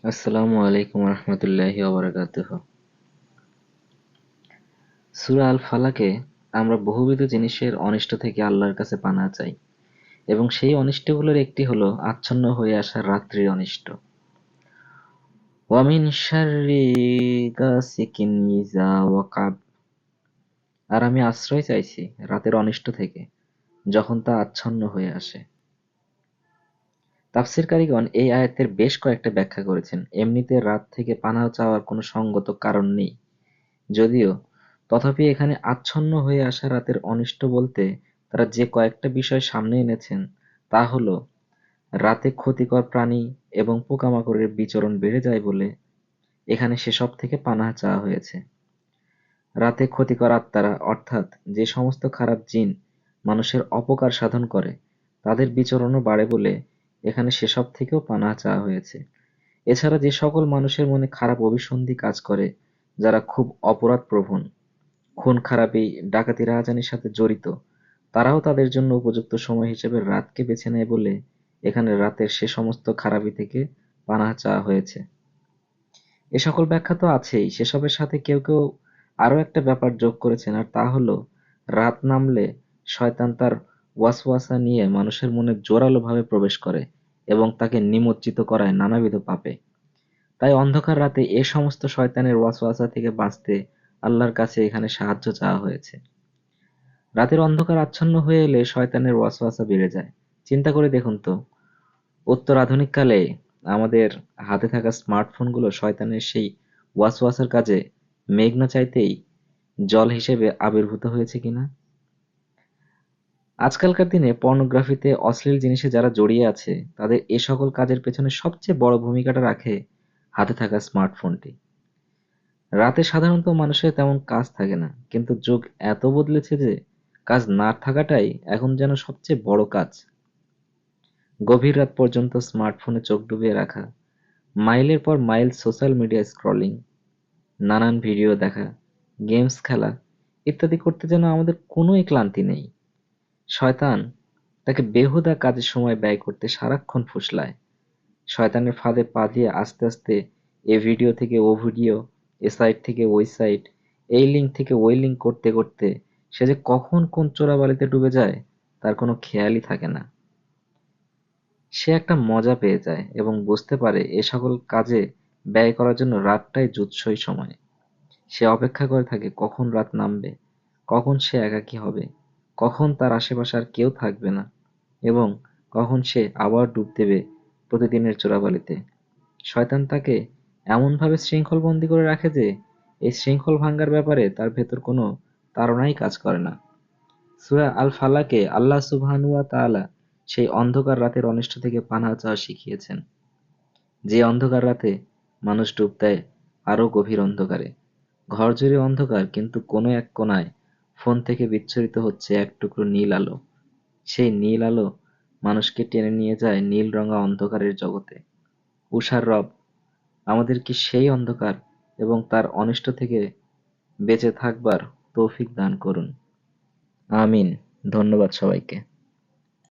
আসসালামু আলাইকুম রহমতুল্লাহি ওয়া সূরা আল ফালাকে আমরা বহুবিধ জিনিসের অনিষ্ট থেকে আল্লাহর কাছে পানাহ চাই এবং সেই অনিষ্টগুলোর একটি হলো আচ্ছন্ন হয়ে আসা রাত্রির অনিষ্ট। ওয়া মিন শাররি গাসিকিন ইযা ওয়াকাব। আর আমি আশ্রয় চাইছি রাতের অনিষ্ট থেকে যখন তা আচ্ছন্ন হয়ে আসে। তাফসীরকারীগণ এই আয়াতের বেশ কয়েকটা ব্যাখ্যা করেছেন। এমনিতে রাত থেকে পানাহ চাওয়ার কোনো সঙ্গত কারণ নেই যদিও, তথাপি এখানে আচ্ছন্ন হয়ে আসা রাতের অনিষ্ট বলতে তারা যে কয়েকটা বিষয় সামনে এনেছেন তা হলো, রাতে ক্ষতিকর প্রাণী এবং পোকামাকড়ের বিচরণ বেড়ে যায় বলে এখানে সেসব থেকে পানাহ চাওয়া হয়েছে। রাতে ক্ষতিকর আত্মারা অর্থাৎ যে সমস্ত খারাপ জিন মানুষের অপকার সাধন করে তাদের বিচরণও বাড়ে বলে এখানে সেসব থেকেও পানাহ চাওয়া হয়েছে। এছাড়া যে সকল মানুষের মনে খারাপ অভিসন্ধি কাজ করে, যারা খুব অপরাধপ্রবণ, খুন-খারাপি, ডাকাতি রাহাজানির সাথে জড়িত, তারাও তাদের জন্য উপযুক্ত সময় হিসেবে রাতকে বেছে নেয় বলে এখানে রাতের সে সমস্ত খারাপি থেকে পানাহ চাওয়া হয়েছে। এ সকল ব্যাখ্যা তো আছেই, সেসবের সাথে কেউ কেউ আরও একটা ব্যাপার যোগ করেছেন, আর তা হলো রাত নামলে শয়তান তার ওয়াসওয়াসা নিয়ে মানুষের মনে জোরালোভাবে প্রবেশ করে এবং তাকে নিমজ্জিত করায় নানাবিধ পাপে। তাই অন্ধকার রাতে এ সমস্ত শয়তানের ওয়াসওয়াসা থেকে বাঁচতে আল্লাহর কাছে এখানে সাহায্য চাওয়া হয়েছে। রাতের অন্ধকার আচ্ছন্ন হয়ে এলে শয়তানের ওয়াসওয়াসা বেড়ে যায়। চিন্তা করে দেখুন তো, উত্তর আধুনিককালে আমাদের হাতে থাকা স্মার্টফোনগুলো শয়তানের সেই ওয়াসওয়াসার কাজে মেঘ না চাইতেই জল হিসেবে আবির্ভূত হয়েছে কিনা। আজকালকার দিনে পর্নোগ্রাফিতে, অশ্লীল জিনিসে যারা জড়িয়ে আছে তাদের এ সকল কাজের পেছনে সবচেয়ে বড় ভূমিকাটা রাখে হাতে থাকা স্মার্টফোনটি। রাতে সাধারণত মানুষের তেমন কাজ থাকে না, কিন্তু যুগ এত বদলেছে যে কাজ না থাকাটাই এখন যেন সবচেয়ে বড় কাজ। গভীর রাত পর্যন্ত স্মার্টফোনে চোখ ডুবিয়ে রাখা, মাইলের পর মাইল সোশ্যাল মিডিয়া স্ক্রলিং, নানান ভিডিও দেখা, গেমস খেলা ইত্যাদি করতে যেন আমাদের কোনোই ক্লান্তি নেই। শয়তান তাকে বেহুদা কাজে সময় ব্যয় করতে সারাক্ষণ ফুসলায়। শয়তানের ফাঁদে পা দিয়ে আস্তে আস্তে এ ভিডিও থেকে ও ভিডিও, এ সাইট থেকে ওই সাইট, এই লিঙ্ক থেকে ওই লিঙ্ক করতে করতে সে যে কখন কোন চোরাবালিতে ডুবে যায় তার কোনো খেয়ালই থাকে না। সে একটা মজা পেয়ে যায় এবং বুঝতে পারে এ সকল কাজে ব্যয় করার জন্য রাতটাই জুৎসই সময়। সে অপেক্ষা করে থাকে কখন রাত নামবে, কখন সে একাকী হবে, কখন তার আশেপাশে আর কেউ থাকবে না এবং কখন সে আবার ডুব দেবে প্রতিদিনের চোরাবালিতে। শয়তান তাকে এমনভাবে শৃঙ্খলবন্দি করে রাখে যে এই শৃঙ্খল ভাঙার ব্যাপারে তার ভেতর কোনো তাড়নাই কাজ করে না। সূরা আল ফালাকে আল্লাহ সুবহানাহু ওয়া তাআলা সেই অন্ধকার রাতের অনিষ্ট থেকে পানাহ চাওয়া শিখিয়েছেন। যে অন্ধকার রাতে মানুষ ডুব দেয় আরো গভীর অন্ধকারে। ঘরজুড়ে অন্ধকার, কিন্তু কোনো এক কোণায় ফোন থেকে বিচ্ছুরিত হচ্ছে এক টুকরো নীল আলো। সেই নীল আলো মানুষকে টেনে নিয়ে যায় নীল-রঙা অন্ধকারের জগতে। উষার রব আমাদের কি সেই অন্ধকার এবং তার অনিষ্ট থেকে বেঁচে থাকবার তৌফিক দান করুন। আমিন। ধন্যবাদ সবাইকে।